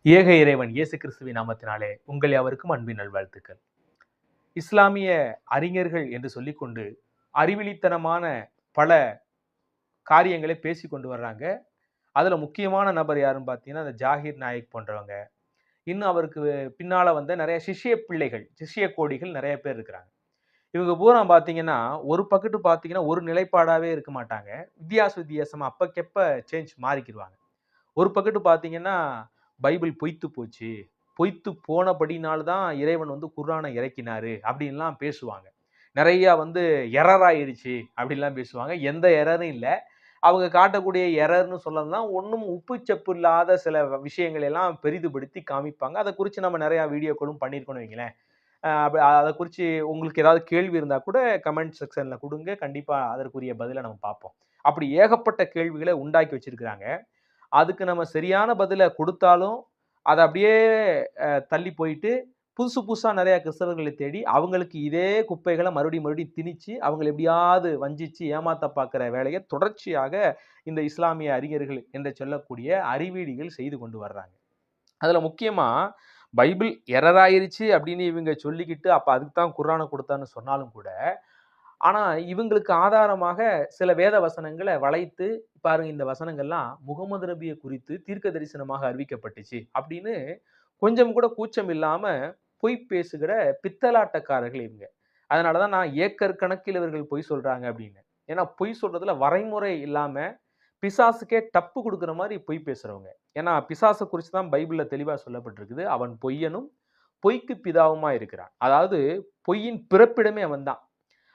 ஏக இறைவன் இயேசு கிறிஸ்துவின் நாமத்தினாலே உங்கள் யாவருக்கும் அன்பின் நல்வாழ்த்துக்கள். இஸ்லாமிய அறிஞர்கள் என்று சொல்லிக்கொண்டு அறிவிலித்தனமான பல காரியங்களை பேசி கொண்டு வர்றாங்க. அதுல முக்கியமான நபர் யாருன்னு பார்த்தீங்கன்னா, அந்த ஜாகிர் நாயக் போன்றவங்க. இன்னும் அவருக்கு பின்னால வந்த நிறைய சிஷ்ய பிள்ளைகள், சிஷ்ய கோடிகள் நிறைய பேர் இருக்கிறாங்க. இவங்க பூரா பார்த்தீங்கன்னா, ஒரு பக்கத்து பார்த்தீங்கன்னா, ஒரு நிலைப்பாடாவே இருக்க மாட்டாங்க. வித்தியாசமா அப்பக்கப்ப மாறிக்கிருவாங்க. ஒரு பக்கத்து பார்த்தீங்கன்னா, பைபிள் பொய்த்து போச்சு. பொய்த்து போனபடினால தான் இறைவன் வந்து குர்ஆன இறக்கினாரு அப்படின்லாம் பேசுவாங்க. நெறையா வந்து எரர் ஆயிருச்சு அப்படின்லாம் பேசுவாங்க. எந்த எரரும் இல்ல. அவங்க காட்டக்கூடிய எரர்ன்னு சொல்லணும்னா, ஒண்ணும் உப்பு சப்பு இல்லாத சில விஷயங்களை எல்லாம் பெரிதுபடுத்தி காமிப்பாங்க. அத குறிச்சு நம்ம நெறையா வீடியோக்களும் பண்ணியிருக்கோம்னு வைங்களேன். அத குறிச்சு உங்களுக்கு ஏதாவது கேள்வி இருந்தா கூட கமெண்ட் செக்ஷன்ல குடுங்க. கண்டிப்பா அதற்குரிய பதில நம்ம பார்ப்போம். அப்படி ஏகப்பட்ட கேள்விகள உண்டாக்கி வச்சிருக்கிறாங்க. அதுக்கு நம்ம சரியான பதில குடுத்தாலும், அத அப்படியே தள்ளி போயிட்டு, புதுசு புதுசா நெறைய கிறிஸ்தவர்கள தேடி, அவங்களுக்கு இதே குப்பைகள மறுபடியும் திணிச்சு, அவங்கள எப்படியாவது வஞ்சிச்சு ஏமாத்த பார்க்கிற வேலைய தொடர்ச்சியாக இந்த இஸ்லாமிய அறிஞர்கள் என்று சொல்லக்கூடிய அறிவியலிகள் செய்து கொண்டு வர்றாங்க. அதுல முக்கியமா பைபிள் எரர் ஆயிருச்சு அப்படின்னு இவங்க சொல்லிக்கிட்டு, அப்ப அதுக்கு தான் குர்ஆன குடுத்தான்னு சொன்னாலும் கூட, ஆனா இவங்களுக்கு ஆதாரமாக சில வேத வசனங்கள வளைத்து, பாருங்க இந்த வசனங்கள்லாம் முகமது நபிய குறித்து தீர்க்க தரிசனமாக அறிவிக்கப்பட்டுச்சு அப்படின்னு கொஞ்சம் கூட கூச்சம் இல்லாம பொய் பேசுகிற பித்தலாட்டக்காரர்கள் இவங்க. அதனால தான் நான் ஏக்கர் கணக்கில் இவர்கள் பொய் சொல்றாங்க அப்படின்னு. ஏன்னா பொய் சொல்றதுல வரைமுறை இல்லாம பிசாசுக்கே டப்பு குடுக்குற மாரி பொய் பேசுறவங்க. ஏன்னா பிசாச குறிச்சு தான் பைபிள்ல தெளிவா சொல்லப்பட்டிருக்குது. அவன் பொய்யனும், பொய்க்கு பிதாவுமா இருக்கிறான். அதாவது பொய்யின் பிறப்பிடமே அவன்தான்.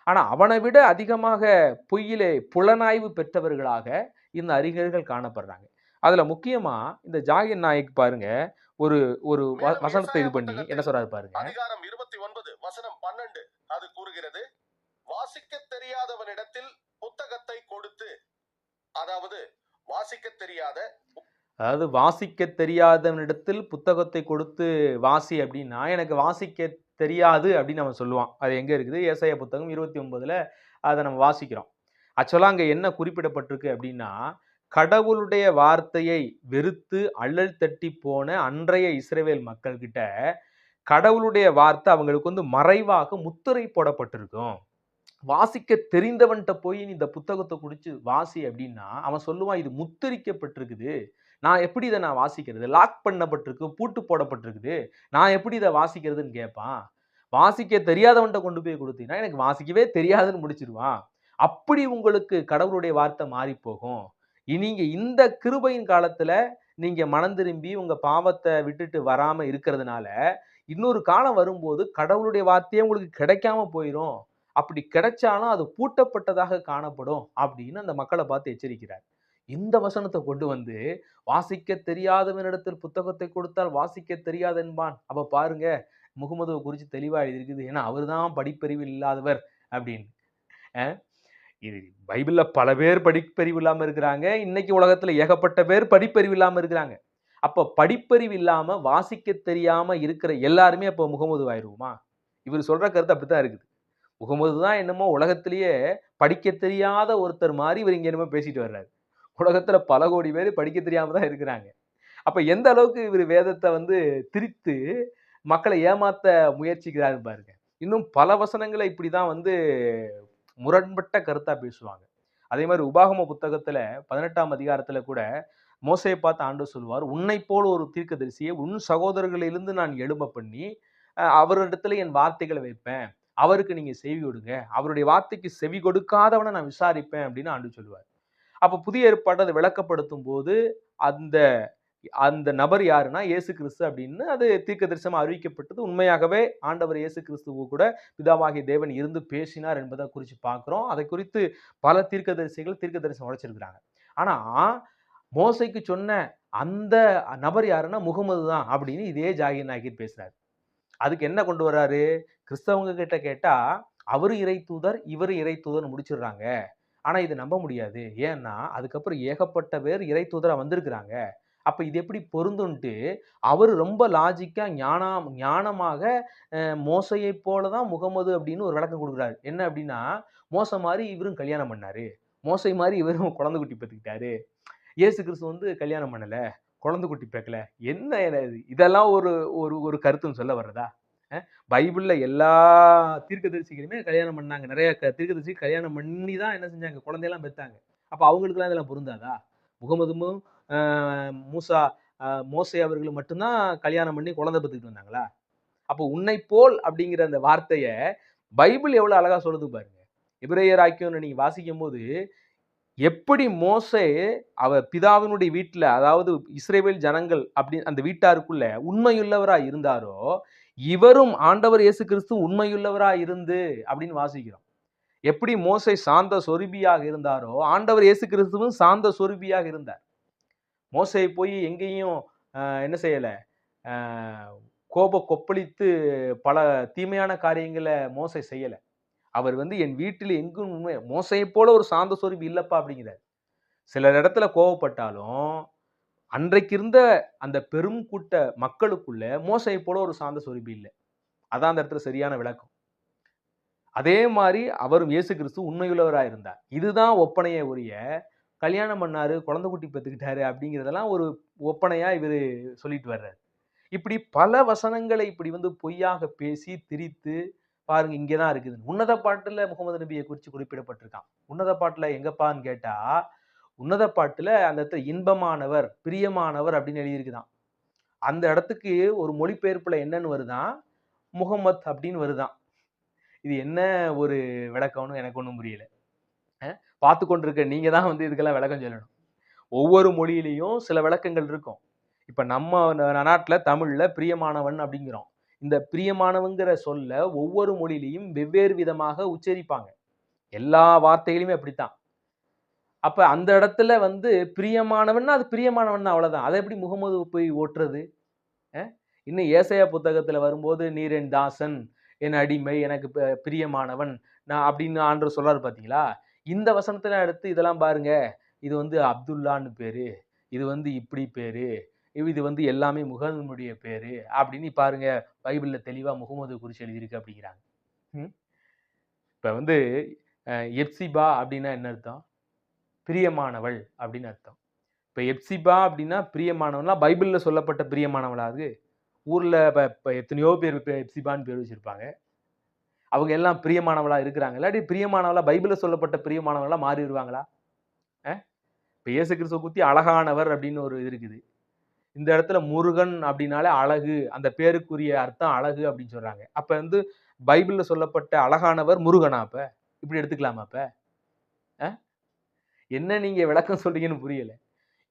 ஆனா அவனை விட அதிகமாக பொய்யிலே புலனாய்வு பெற்றவர்களாக இந்த அறிஞர்கள் காணப்படுறாங்க. அதுல முக்கியமா இந்த ஜாகிர் நாயக் பாருங்க, ஒரு ஒரு வசனத்தை இது பண்ணி என்ன சொல்றாரு பாருங்க. அதிகாரம் 29 வசனம் 12 அது கூறுகிறது, வாசிக்க தெரியாதவனிடத்தில் புத்தகத்தை கொடுத்து, அதாவது வாசிக்க தெரியாதவனிடத்தில் புத்தகத்தை கொடுத்து வாசி அப்படின்னா, எனக்கு வாசிக்க தெரியாது அப்படின்னு அவன் சொல்லுவான். அது எங்க இருக்குது? ஏசாயா புத்தகம் 29ல அத நம்ம வாசிக்கிறோம். ஆக்சுவலா அங்க என்ன குறிப்பிடப்பட்டிருக்கு அப்படின்னா, கடவுளுடைய வார்த்தையை வெறுத்து அல்லல் தட்டி போன அன்றைய இஸ்ரவேல் மக்கள்கிட்ட கடவுளுடைய வார்த்தை அவங்களுக்கு வந்து மறைவாக முத்திரை போடப்பட்டிருக்கும். வாசிக்க தெரிந்தவன்ட்ட போய் நீ இந்த புத்தகத்த குடிச்சு வாசி அப்படின்னா, அவன் சொல்லுவான் இது முத்திரிக்கப்பட்டிருக்குது. நான் எப்படி இத வாசிக்கிறது? லாக் பண்ணப்பட்டிருக்கு, பூட்டு போடப்பட்டிருக்குது. நான் எப்படி இத வாசிக்கிறதுன்னு கேட்பான். வாசிக்க தெரியாதவன்ட்ட கொண்டு போய் குடுத்தீங்கன்னா, எனக்கு வாசிக்கவே தெரியாதுன்னு முடிச்சிருவான். அப்படி உங்களுக்கு கடவுளுடைய வார்த்தை மாறிப் போகும். நீங்க இந்த கிருபையின் காலத்துல நீங்க மனம் திரும்பி உங்க பாவத்த விட்டுட்டு வராம இருக்கிறதுனால, இன்னொரு காலம் வரும்போது கடவுளுடைய வார்த்தையே உங்களுக்கு கிடைக்காம போயிரும். அப்படி கிடைச்சாலும் அது பூட்டப்பட்டதாக காணப்படும் அப்படின்னு அந்த மக்கள பார்த்து எச்சரிக்கிறார். இந்த வசனத்த கொண்டு வந்து வாசிக்க தெரியாதவனிடத்தில் புத்தகத்தை கொடுத்தால் வாசிக்க தெரியாது என்பான். அப்ப பாருங்க முகமதுவ குறிச்சு தெளிவா எழுதியிருக்குது. ஏன்னா அவர்தான் படிப்பறிவு இல்லாதவர் அப்படின்னு. அ இது பைபிள்ல பல பேர் படிப்பறிவு இல்லாம இருக்கிறாங்க. இன்னைக்கு உலகத்துல ஏகப்பட்ட பேர் படிப்பறிவு இல்லாம இருக்கிறாங்க. அப்ப படிப்பறிவு இல்லாம வாசிக்க தெரியாம இருக்கிற எல்லாருமே அப்ப முகமது ஆயிருவோமா? இவர் சொல்ற கருத்து அப்படித்தான் இருக்குது. முகமது தான் என்னமோ உலகத்திலேயே படிக்க தெரியாத ஒருத்தர் மாரி இவர் இங்க என்னமோ பேசிட்டு வர்றாரு. உலகத்துல பல கோடி பேர் படிக்க தெரியாம தான் இருக்கிறாங்க. அப்ப எந்த அளவுக்கு இவரு வேதத்த வந்து திரித்து மக்கள ஏமாத்த முயற்சிக்கிறாரு பாருங்க. இன்னும் பல வசனங்கள இப்படிதான் வந்து முரண்பட்ட கருத்தா பேசுவாங்க. அதே மாரி உபாகம புத்தகத்துல 18ஆம் அதிகாரத்துல கூட மோசேய பார்த்து ஆண்டவர் சொல்லுவார், "உன்னைப் போல ஒரு தீர்க்கதரிசியை உன் சகோதரர்களிலிருந்து நான் எழும்ப பண்ணி, அவரிடத்துல என் வார்த்தைகள வைப்பேன். அவருக்கு நீங்க செவி கொடுங்க. அவருடைய வார்த்தைக்கு செவி கொடுக்காதவன நான் விசாரிப்பேன்" அப்படின்னு ஆண்டவர் சொல்லுவார். அப்ப புதிய ஏற்பாடு அத விளக்கப்படுத்தும்போது, அந்த அந்த நபர் யாருன்னா இயேசு கிறிஸ்து அப்படின்னு அது தீர்க்கதரிசனமா அறிவிக்கப்பட்டது. உண்மையாகவே ஆண்டவர் இயேசு கிறிஸ்துவு கூட பிதாவாகிய தேவன் இருந்து பேசினார் என்பதை குறிச்சு பார்க்கிறோம். அதை குறித்து பல தீர்க்கதரிசிகள் தீர்க்கதரிசனம் உரைச்சிருக்கிறாங்க. ஆனா, மோசேக்கு சொன்ன அந்த நபர் யாருன்னா முகமது தான் அப்படின்னு இதே ஜாகிர் நாயகர் பேசுறாரு. அதுக்கு என்ன கொண்டு வர்றாரு? கிறிஸ்தவங்க கிட்ட கேட்டா, அவரு இறை தூதர், இவரு இறை தூதர்ன்னு முடிச்சிடுறாங்க. ஆனா இத நம்ப முடியாது. ஏன்னா, அதுக்கப்புறம் ஏகப்பட்ட பேர் இறை தூதரா வந்திருக்கிறாங்க. அப்ப இது எப்படி பொருந்தும்ன்ட்டு, அவரு ரொம்ப லாஜிக்கா ஞானமாக மோசேயைப் போல தான் முகமது அப்படின்னு ஒரு விளக்கம் குடுக்குறாரு. என்ன அப்படின்னா, மோசே மாரி இவரும் கல்யாணம் பண்ணாரு. மோசே மாரி இவரும் குழந்தை குட்டி பெத்துக்கிட்டாரு. இயேசு கிறிஸ்து வந்து கல்யாணம் பண்ணல. குழந்தை குட்டி பிறக்கல. என்ன இது? இதெல்லாம் ஒரு ஒரு ஒரு கருத்துன்னு சொல்ல வர்றதா? பைபிள்ல எல்லா தீர்க்கதரிசிகளுமே கல்யாணம் பண்ணாங்க. நெறைய தீர்க்கதரிசி கல்யாணம் பண்ணி தான் என்ன செஞ்சாங்க? குழந்தையெல்லாம் பெத்தாங்க. அப்ப அவங்களுக்கெல்லாம் இதெல்லாம் பொருந்தாதா? முகமதுமும், அ மூசா மோசே அவர்களும் மட்டும் தான் கல்யாணம் பண்ணி குழந்தை பெத்துக்கிட்டு வந்தாங்களா? அப்போ "உன்னை போல்" அப்படிங்கிற அந்த வார்த்தைய பைபிள் எவ்வளவு அழகா சொல்லுது பாருங்க. எபிரேயர் ஆக்கியோன நீங்க வாசிக்கும்போது, எப்படி மோசே பிதாவினுடைய வீட்ல, அதாவது இஸ்ரவேல் ஜனங்கள் அப்படி அந்த வீட்டாருக்குள்ள உண்மையுள்ளவரா இருந்தாரோ, இவரும் ஆண்டவர் இயேசு கிறிஸ்து உண்மையுள்ளவரா இருந்து அப்படின்னு வாசிக்கிறோம். எப்படி மோசே சாந்த சொரூபியாக இருந்தாரோ, ஆண்டவர் இயேசு கிறிஸ்துவும் சாந்த சொரூபியாக இருந்தார். மோசே போய் எங்கேயும் என்ன செய்யல, அ கொப்பளித்து பல தீமையான காரியங்கள மோசே செய்யல. அவர் என் வீட்டில் எங்கும் உண்மை மோசேயைப் போல ஒரு சாந்த சொரூபி இல்லப்பா அப்படிங்கிறார். சிலர் இடத்துல கோவப்பட்டாலும், அன்றைக்கு இருந்த அந்த பெரும் கூட்ட மக்களுக்குள்ள மோசேயைப் போல ஒரு சாந்த சொரூபி இல்ல. அதான் அந்த இடத்துல சரியான விளக்கம். அதே மாரி அவரும் இயேசு கிறிஸ்து உண்மையுள்ளவரா இருந்தார். இதுதான் ஒப்பனையே ஒழிய, கல்யாணம் பண்ணாரு, குழந்தை குட்டி பெத்துக்கிட்டாரு அப்படிங்கிறதெல்லாம் ஒரு ஒப்பனையா இவரு சொல்லிட்டு வர்றாரு. இப்படி பல வசனங்களை இப்படி பொய்யாக பேசி, திரித்து, பாருங்க இங்க தான் இருக்குது. உன்னத பாட்டுல முகமது நபிய குறிச்சு குறிப்பிடப்பட்டிருக்கான். உன்னத பாட்டுல எங்கப்பான்னு கேட்டா, உன்னத பாட்டுல அந்த இடத்துல இன்பமானவர், பிரியமானவர் அப்படின்னு எழுதியிருக்குதாம். அந்த இடத்துக்கு ஒரு மொழிபெயர்ப்புல என்னன்னு வருதாம், முகம்மத் அப்படின்னு வருதாம். இது என்ன ஒரு விளக்கம்னு எனக்கு ஒண்ணும் புரியல. பார்த்து கொண்டிருக்க நீங்க தான் இதுக்கெல்லாம் விளக்கம் சொல்லணும். ஒவ்வொரு மொழியிலயும் சில விளக்கங்கள் இருக்கும். இப்ப நம்ம நாட்டுல தமிழ்ல பிரியமானவன் அப்படிங்கிறோம். இந்த பிரியமானவன்கிற சொல்ல ஒவ்வொரு மொழியிலயும் வெவ்வேறு விதமாக உச்சரிப்பாங்க. எல்லா வார்த்தைகளுமே அப்படித்தான். அப்ப அந்த இடத்துல பிரியமானவன்னா அது பிரியமானவன் தான் அவ்வளவுதான். அத எப்படி முகமது போய் ஓட்டுறது? இன்னும் ஏசாயா புத்தகத்துல வரும்போது, "நீர் என் தாசன், என் அடிமை, எனக்கு பிரியமானவன்" நான் அப்படின்னு ஆண்டவர் சொல்றாரு பார்த்தீங்களா? இந்த வசனத்துல எடுத்து இதெல்லாம் பாருங்க. இது அப்துல்லான்னு பேரு. இது இப்படி பேரு. இது எல்லாமே முகமதுடைய பேரு. அப்படின்னு பாருங்க பைபிள்ல தெளிவா முகமது குறிச்சு எழுதியிருக்கு அப்படிங்கிறாங்க. ம். இப்ப எப்சிபா அப்படின்னா என்ன அர்த்தம்? பிரியமானவள் அப்படின்னு அர்த்தம். இப்ப எப்சிபா அப்படின்னா பிரியமானவள்னா பைபிள்ல சொல்லப்பட்ட பிரியமானவளா அது? ஊர்ல இப்ப எத்தனையோ பேர் எப்சிபான்னு பேர் வச்சிருப்பாங்க. அவங்க எல்லாம் பிரியமானவளா இருக்கிறாங்க. இல்லாட்டி பிரியமானவளா பைபிள்ல சொல்லப்பட்ட பிரியமானவளா மாறிருவாங்களா? அ இப்ப இயேசு கிறிஸ்துவ பத்தி அழகானவர் அப்படின்னு ஒரு இது இருக்குது. இந்த இடத்துல முருகன் அப்படின்னாலே அழகு. அந்த பேருக்குரிய அர்த்தம் அழகு அப்படின்னு சொல்றாங்க. அப்ப பைபிள்ல சொல்லப்பட்ட அழகானவர் முருகனா அப்ப? இப்படி எடுத்துக்கலாமா அப்ப? அ என்ன நீங்க விளக்கம் சொல்றீங்கன்னு புரியல.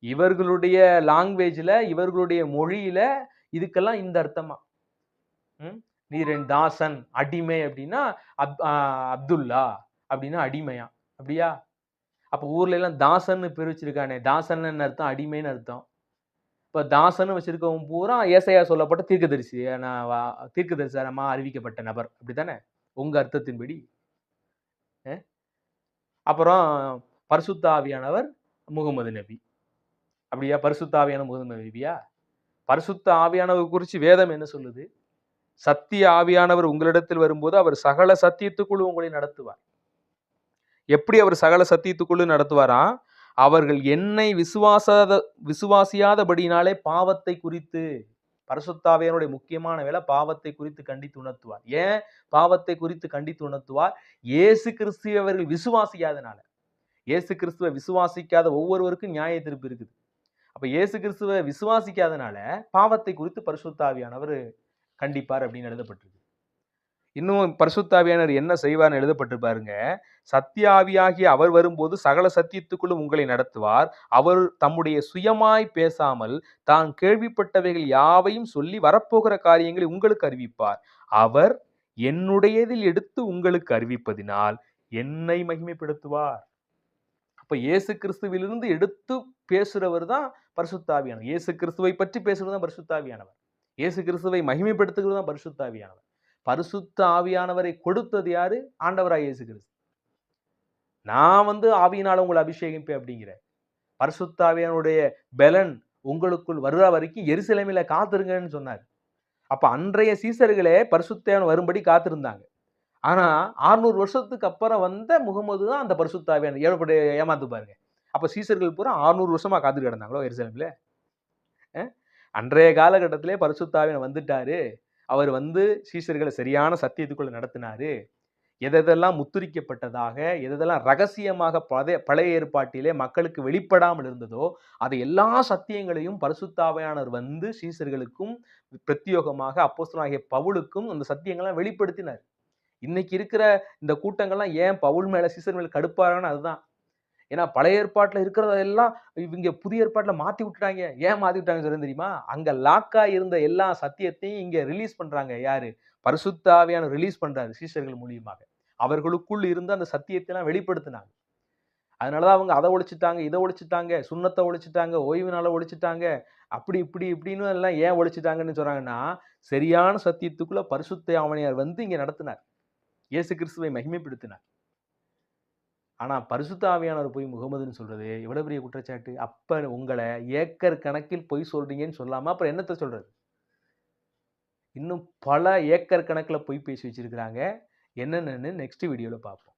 இவர்களுடைய லாங்குவேஜ்ல, இவர்களுடைய மொழியில இதுக்கெல்லாம் இந்த அர்த்தமா? ம். "நீர் என் தாசன், அடிமை" அப்படின்னா, அப்துல்லா அப்படின்னா அடிமையா? அப்படியா? அப்ப ஊர்ல எல்லாம் தாசன்னு பேர் வச்சிருக்கானே, தாசன்னு என்ன அர்த்தம்? அடிமைன்னு அர்த்தம். இப்ப தாசன்னு வச்சிருக்கவன் பூரா ஏசாயா சொல்லப்பட்ட தீர்க்கதரிசி. தீர்க்கதரிசனமா அறிவிக்கப்பட்ட நபர். அப்படித்தானே? உங்க அர்த்தத்தின்படி. அ அப்புறம் பரிசுத்த ஆவியானவர் முகமது நபி. அப்படியா? பரிசுத்த ஆவியான முகமது நபியா? பரிசுத்த ஆவியானவர் குறிச்சு வேதம் என்ன சொல்லுது? சத்திய ஆவியானவர் உங்களிடத்தில் வரும்போது, அவர் சகல சத்தியத்துக்குள்ளும் உங்களை நடத்துவார். எப்படி அவர் சகல சத்தியத்துக்குள்ளும் நடத்துவாராம்? அவர்கள் என்னை விசுவாசியாதபடியினாலே பாவத்தை குறித்து, பரிசுத்த ஆவியானவருடைய முக்கியமான வேலை பாவத்தை குறித்து கண்டித்து உணர்த்துவார். ஏன் பாவத்தை குறித்து கண்டித்து உணர்த்துவார்? இயேசு கிறிஸ்துவை அவர்கள் விசுவாசிக்காதனால. இயேசு கிறிஸ்துவ விசுவாசிக்காத ஒவ்வொருவருக்கும் நியாய தீர்ப்பு இருக்குது. அப்ப இயேசு கிறிஸ்துவ விசுவாசிக்காதனால பாவத்தை குறித்து பரிசுத்த ஆவியானவர் கண்டிப்பார் அப்படின்னு எழுதப்பட்டிருக்கு. இன்னும் பரிசுத்த ஆவியானவர் என்ன செய்வார்ன்னு எழுதப்பட்டு பாருங்க. சத்திய ஆவியாகிய அவர் வரும்போது சகல சத்தியத்துக்குள்ளும் உங்களை நடத்துவார். அவர் தம்முடைய சுயமாய் பேசாமல் தான் கேள்விப்பட்டவைகள் யாவையும் சொல்லி வரப்போகிற காரியங்களை உங்களுக்கு அறிவிப்பார். அவர் என்னுடையதில் எடுத்து உங்களுக்கு அறிவிப்பதினால் என்னை மகிமைப்படுத்துவார். அப்ப இயேசு கிறிஸ்துவிலிருந்து எடுத்து பேசுறவர் தான் பரிசுத்த ஆவியானவர். இயேசு கிறிஸ்துவை பற்றி பேசுறது தான் பரிசுத்த ஆவியானவர். இயேசு கிறிஸ்துவை மகிமைப்படுத்துகிறது தான் பரிசுத்த ஆவியானவர். பரிசுத்த ஆவியானவரை கொடுத்தது யாரு? ஆண்டவராகிய இயேசு கிறிஸ்து. நான் ஆவியினால உங்களை அபிஷேகிப்பேன் அப்படிங்கிறார். பரிசுத்த ஆவியானுடைய பெலன் உங்களுக்குள் வருகிற வரைக்கும் எருசலேமில காத்திருங்கன்னு சொன்னார். அப்ப அன்றைய சீசர்களே பரிசுத்த ஆவியானவர் வரும்படி காத்திருந்தாங்க. ஆனா 600 வருஷத்துக்கு அப்புறம் வந்த முகமது தான் அந்த பரிசுத்த ஆவியானவர். ஏமாத்து பாருங்க. அப்ப சீசர்கள் பூரா 600 வருஷமா காத்துட்டு கிடந்தாங்களோ எருசலேம்ல? அ அன்றைய காலகட்டத்திலே பரிசுத்த ஆவியானவர் வந்துட்டாரு. அவர் வந்து சீஷர்கள சரியான சத்தியத்துக்குள்ள நடத்தினாரு. எதெதெல்லாம் முத்திரிக்கப்பட்டதாக, எதெதெல்லாம் ரகசியமாக பழைய ஏற்பாட்டிலே மக்களுக்கு வெளிப்படாமல் இருந்ததோ, அது எல்லா சத்தியங்களையும் பரிசுத்த ஆவியானவர் வந்து சீஷர்களுக்கும் பிரத்தியோகமாக அப்போஸ்தலனாகிய பவுலுக்கும் அந்த சத்தியங்கள வெளிப்படுத்தினார். இன்னைக்கு இருக்கிற இந்த கூட்டங்கள்லாம் ஏன் பவுல் மேல, சீசர் மேல கடுப்பாறாங்கன்னு அதுதான். ஏன்னா பழைய ஏற்பாட்டுல இருக்கிறதெல்லாம் இவங்க புதிய ஏற்பாட்டுல மாத்தி விட்டுட்டாங்க. ஏன் மாத்தி விட்டாங்கன்னு சொல்றேன் தெரியுமா? அங்க லாக்கா இருந்த எல்லா சத்தியத்தையும் இங்க ரிலீஸ் பண்றாங்க. யாரு? பரிசுத்த ஆவியானவர் ரிலீஸ் பண்றாரு சீஷர்கள் மூலியமாக. அவர்களுக்குள் இருந்த அந்த சத்தியத்தை எல்லாம் வெளிப்படுத்தினாங்க. அதனால தான் அவங்க அத ஒழிச்சுட்டாங்க, இத ஒழிச்சுட்டாங்க, சுன்னத்த ஒழிச்சுட்டாங்க, ஓய்வு நாள ஒழிச்சுட்டாங்க. அப்படி இப்படி இப்படின்னு எல்லாம் ஏன் ஒழிச்சுட்டாங்கன்னு சொல்றாங்கன்னா, சரியான சத்தியத்துக்குள்ள பரிசுத்த ஆவியானவர் வந்து இங்க நடத்தினார். இயேசு கிறிஸ்துவை மகிமைப்படுத்தினார். ஆனா பரிசுத்த ஆவியானவர் போய் முகமதுன்னு சொல்றது எவ்வளவு பெரிய குற்றச்சாட்டு. அப்ப உங்கள ஏக்கர் கணக்கில் பொய் சொல்றீங்கன்னு சொல்லாம அப்புறம் என்னத்த சொல்றது? இன்னும் பல ஏக்கர் கணக்குல பொய் பேசி வச்சிருக்கிறாங்க. என்னென்னன்னு நெக்ஸ்ட் வீடியோல பார்ப்போம்.